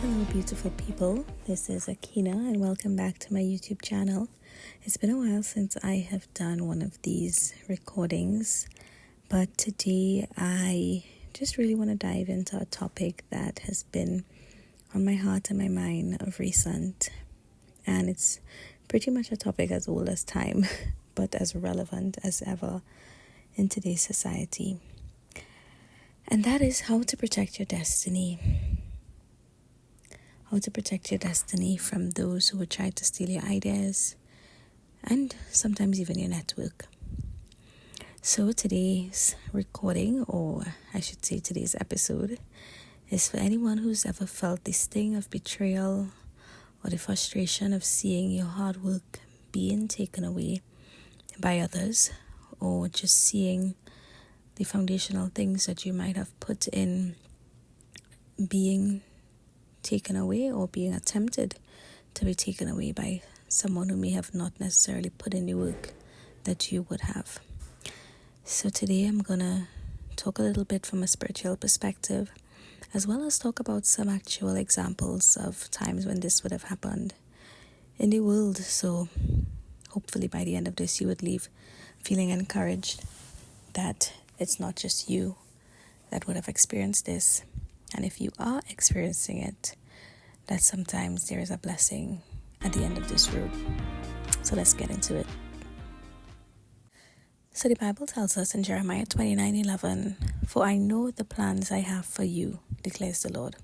Hello beautiful people, this is Akenna and welcome back to my YouTube channel. It's been a while since I have done one of these recordings, but today I just really want to dive into a topic that has been on my heart and my mind of recent, and it's pretty much a topic as old as time but as relevant as ever in today's society, and that is how to protect your destiny. How to protect your destiny from those who would try to steal your ideas and sometimes even your network. So today's recording, or I should say today's episode, is for anyone who's ever felt the sting of betrayal or the frustration of seeing your hard work being taken away by others, or just seeing the foundational things that you might have put in being taken away or being attempted to be taken away by someone who may have not necessarily put in the work that you would have. So today I'm gonna talk a little bit from a spiritual perspective, as well as talk about some actual examples of times when this would have happened in the world. So hopefully by the end of this you would leave feeling encouraged that it's not just you that would have experienced this. And if you are experiencing it, that sometimes there is a blessing at the end of this road. So let's get into it. So the Bible tells us in Jeremiah 29:11, "For I know the plans I have for you, declares the Lord.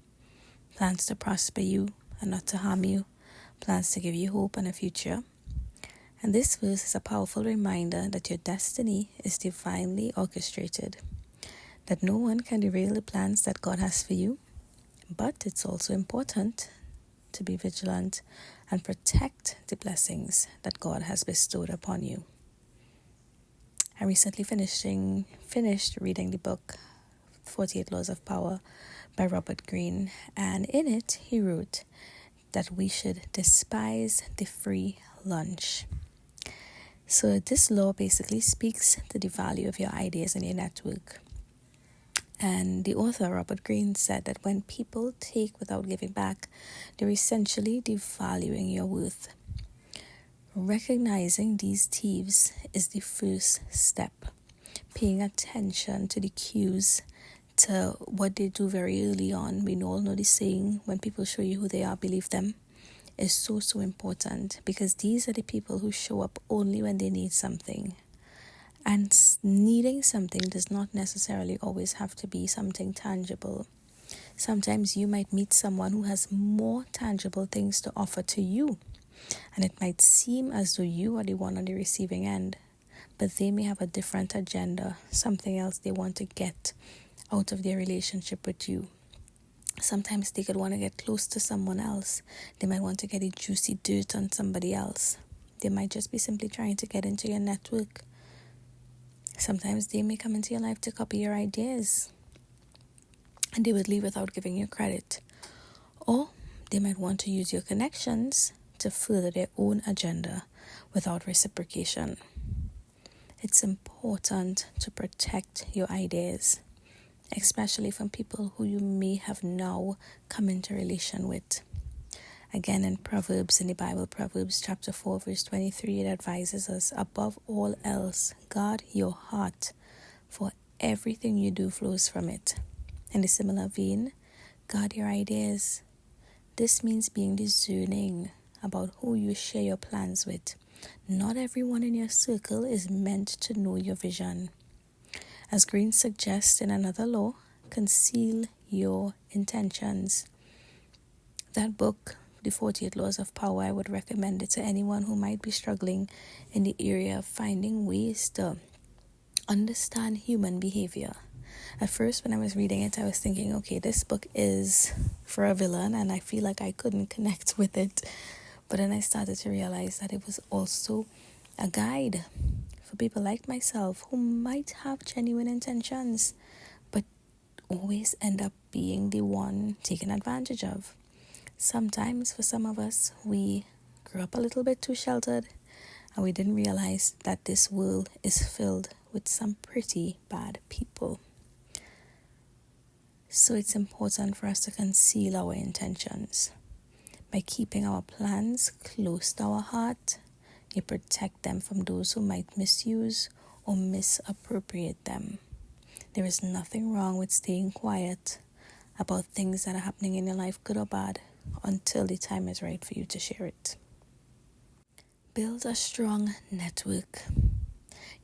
Plans to prosper you and not to harm you, plans to give you hope and a future." And this verse is a powerful reminder that your destiny is divinely orchestrated, that no one can derail the plans that God has for you. But it's also important to be vigilant and protect the blessings that God has bestowed upon you. I recently finished reading the book 48 Laws of Power by Robert Greene, and in it he wrote that we should despise the free lunch. So this law basically speaks to the value of your ideas and your network. And the author, Robert Greene, said that when people take without giving back, they're essentially devaluing your worth. Recognizing these thieves is the first step. Paying attention to the cues, to what they do very early on. We all know the saying, when people show you who they are, believe them, is so important, because these are the people who show up only when they need something. And needing something does not necessarily always have to be something tangible. Sometimes you might meet someone who has more tangible things to offer to you, and it might seem as though you are the one on the receiving end, but they may have a different agenda, something else they want to get out of their relationship with you. Sometimes they could want to get close to someone else. They might want to get a juicy dirt on somebody else. They might just be simply trying to get into your network. Sometimes they may come into your life to copy your ideas, and they would leave without giving you credit. Or they might want to use your connections to further their own agenda without reciprocation. It's important to protect your ideas, especially from people who you may have now come into relation with. Again, in the Bible, Proverbs chapter 4, verse 23, it advises us, above all else, guard your heart, for everything you do flows from it. In a similar vein, guard your ideas. This means being discerning about who you share your plans with. Not everyone in your circle is meant to know your vision. As Greene suggests in another law, conceal your intentions. That book, The 48 Laws of Power, I would recommend it to anyone who might be struggling in the area of finding ways to understand human behavior. At first, when I was reading it, I was thinking, okay, this book is for a villain, and I feel like I couldn't connect with it. But then I started to realize that it was also a guide for people like myself who might have genuine intentions, but always end up being the one taken advantage of. Sometimes for some of us, we grew up a little bit too sheltered, and we didn't realize that this world is filled with some pretty bad people. So it's important for us to conceal our intentions. By keeping our plans close to our heart, you protect them from those who might misuse or misappropriate them. There is nothing wrong with staying quiet about things that are happening in your life, good or bad, until the time is right for you to share it. Build a strong network.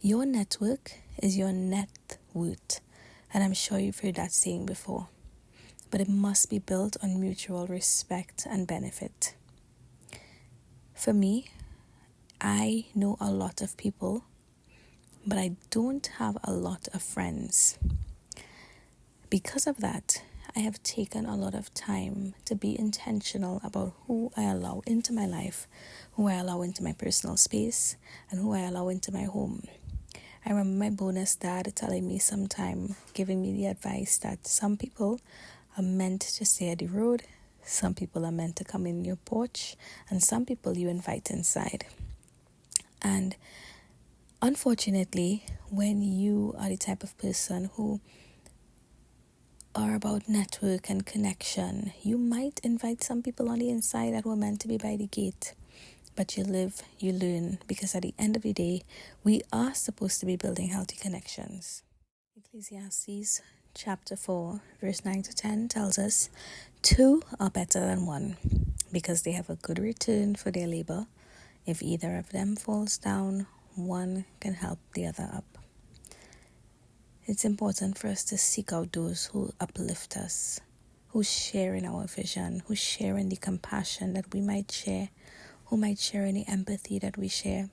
Your network is your net worth, and I'm sure you've heard that saying before. But it must be built on mutual respect and benefit. For me, I know a lot of people, but I don't have a lot of friends. Because of that, I have taken a lot of time to be intentional about who I allow into my life, who I allow into my personal space, and who I allow into my home. I remember my bonus dad telling me sometime, giving me the advice that some people are meant to stay at the road, some people are meant to come in your porch, and some people you invite inside. And unfortunately, when you are the type of person who are about network and connection, you might invite some people on the inside that were meant to be by the gate. But you live, you learn, because at the end of the day, we are supposed to be building healthy connections. Ecclesiastes chapter 4, verse 9 to 10 tells us, 2 are better than 1, because they have a good return for their labor. If either of them falls down, one can help the other up. It's important for us to seek out those who uplift us, who share in our vision, who share in the compassion that we might share, who might share in the empathy that we share,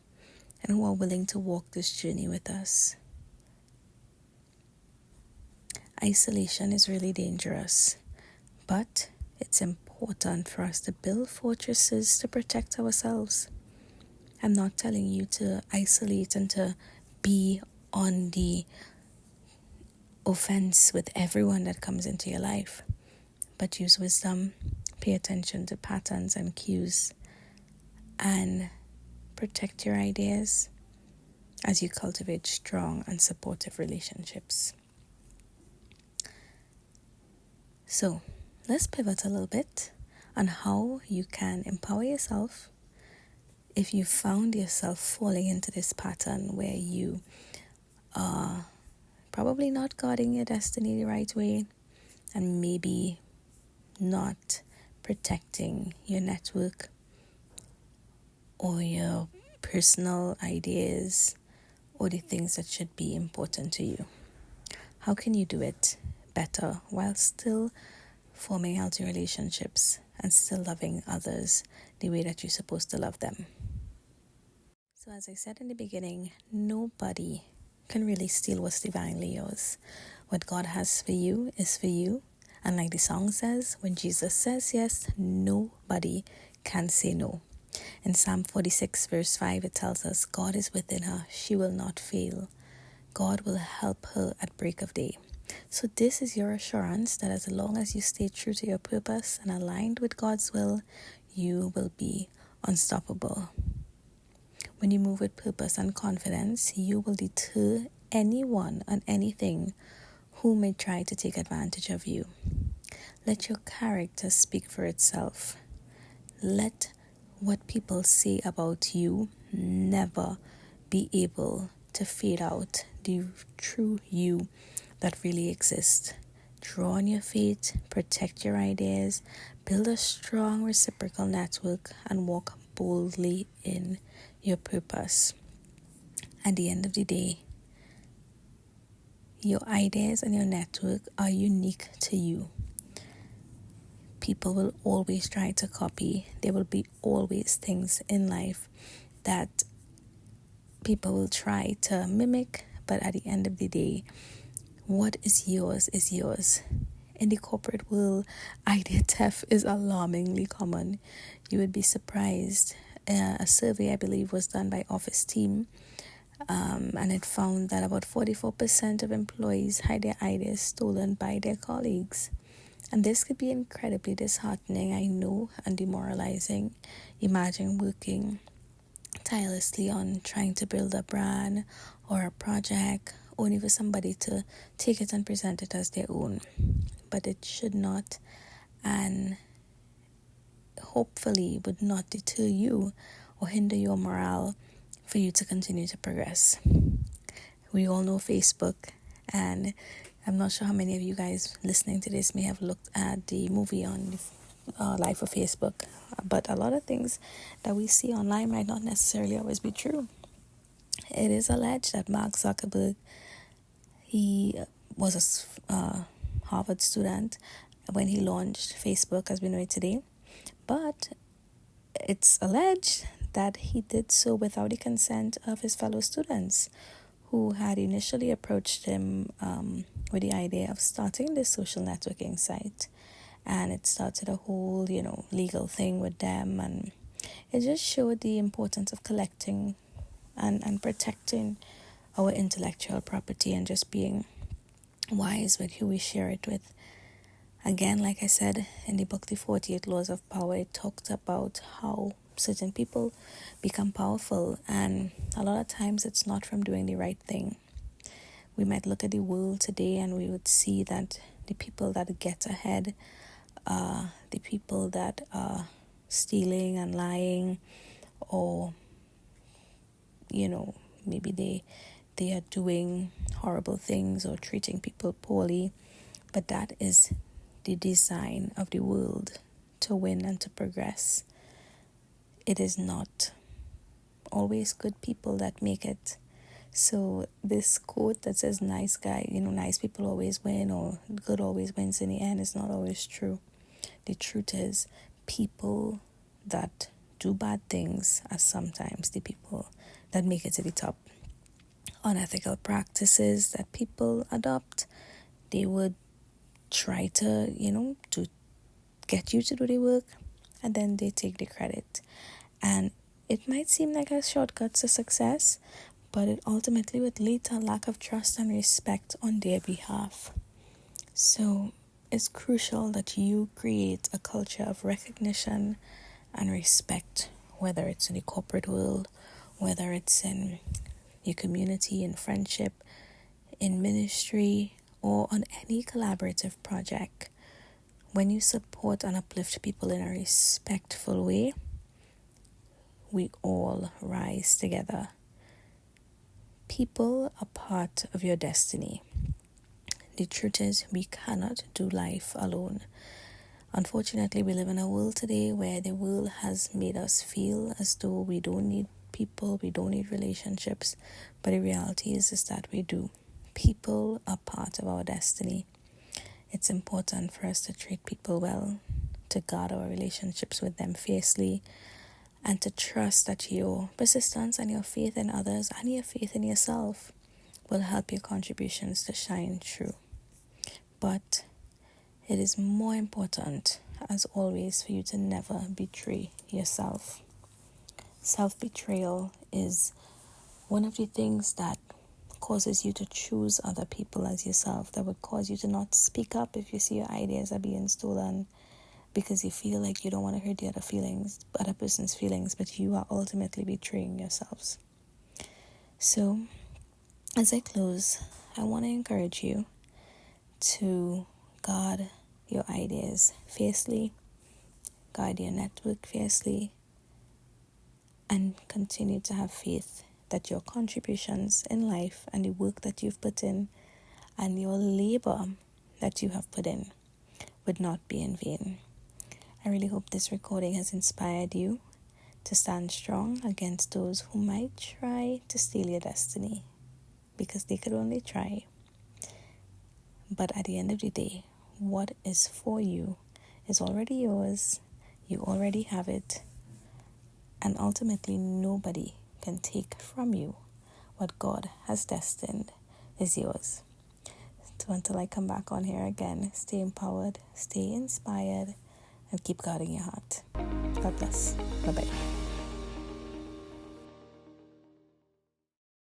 and who are willing to walk this journey with us. Isolation is really dangerous, but it's important for us to build fortresses to protect ourselves. I'm not telling you to isolate and to be on the offense with everyone that comes into your life, but use wisdom, pay attention to patterns and cues, and protect your ideas as you cultivate strong and supportive relationships. So let's pivot a little bit on how you can empower yourself if you found yourself falling into this pattern where you are probably not guarding your destiny the right way and maybe not protecting your network or your personal ideas or the things that should be important to you. How can you do it better while still forming healthy relationships and still loving others the way that you're supposed to love them? So as I said in the beginning, nobody can really steal what's divinely yours. What God has for you is for you. And like the song says, when Jesus says yes, nobody can say no. In Psalm 46 verse 5, it tells us, God is within her, she will not fail. God will help her at break of day. So this is your assurance that as long as you stay true to your purpose and aligned with God's will, you will be unstoppable. When you move with purpose and confidence, you will deter anyone and anything who may try to take advantage of you. Let your character speak for itself. Let what people say about you never be able to fade out the true you that really exists. Draw on your faith, protect your ideas, build a strong reciprocal network, and walk boldly in your purpose. At the end of the day, your ideas and your network are unique to you. People will always try to copy. There will be always things in life that people will try to mimic, but at the end of the day, what is yours is yours. In the corporate world, idea theft is alarmingly common. You would be surprised. A survey, I believe, was done by Office Team, and it found that about 44% of employees had their ideas stolen by their colleagues. And this could be incredibly disheartening, I know, and demoralizing. Imagine working tirelessly on trying to build a brand or a project, only for somebody to take it and present it as their own. but it should not, and hopefully would not deter you or hinder your morale for you to continue to progress. We all know Facebook, and I'm not sure how many of you guys listening to this may have looked at the movie on the life of Facebook, but a lot of things that we see online might not necessarily always be true. It is alleged that Mark Zuckerberg, he was a Harvard student when he launched Facebook as we know it today, but it's alleged that he did so without the consent of his fellow students, who had initially approached him with the idea of starting this social networking site. And it started a whole, legal thing with them. And it just showed the importance of collecting and protecting our intellectual property and just being wise with who we share it with. Again, like I said, in the book, The 48 Laws of Power, it talked about how certain people become powerful, and a lot of times it's not from doing the right thing. We might look at the world today and we would see that the people that get ahead are the people that are stealing and lying, or maybe they are doing horrible things or treating people poorly, but that is the design of the world, to win and to progress. It is not always good people that make it. So this quote that says nice people always win, or good always wins in the end, is not always true. The truth is, people that do bad things are sometimes the people that make it to the top. Unethical practices that people adopt, they would try to, to get you to do the work, and then they take the credit. And it might seem like a shortcut to success, but it ultimately would lead to a lack of trust and respect on their behalf. So it's crucial that you create a culture of recognition and respect, whether it's in the corporate world, whether it's in your community, in friendship, in ministry, or on any collaborative project. When you support and uplift people in a respectful way, we all rise together. People are part of your destiny. The truth is, we cannot do life alone. Unfortunately, we live in a world today where the world has made us feel as though we don't need people, we don't need relationships, but the reality is that we do. People are part of our destiny. It's important for us to treat people well, to guard our relationships with them fiercely, and to trust that your persistence and your faith in others and your faith in yourself will help your contributions to shine through. But it is more important, as always, for you to never betray yourself. Self-betrayal is one of the things that causes you to choose other people as yourself, that would cause you to not speak up if you see your ideas are being stolen, because you feel like you don't want to hurt the other person's feelings, but you are ultimately betraying yourselves. So, as I close, I want to encourage you to guard your ideas fiercely, guard your network fiercely, and continue to have faith that your contributions in life and the work that you've put in and your labor that you have put in would not be in vain. I really hope this recording has inspired you to stand strong against those who might try to steal your destiny, because they could only try. But at the end of the day, what is for you is already yours. You already have it. And ultimately, nobody can take from you what God has destined is yours. So until I come back on here again, stay empowered, stay inspired, and keep guarding your heart. God bless. Bye-bye.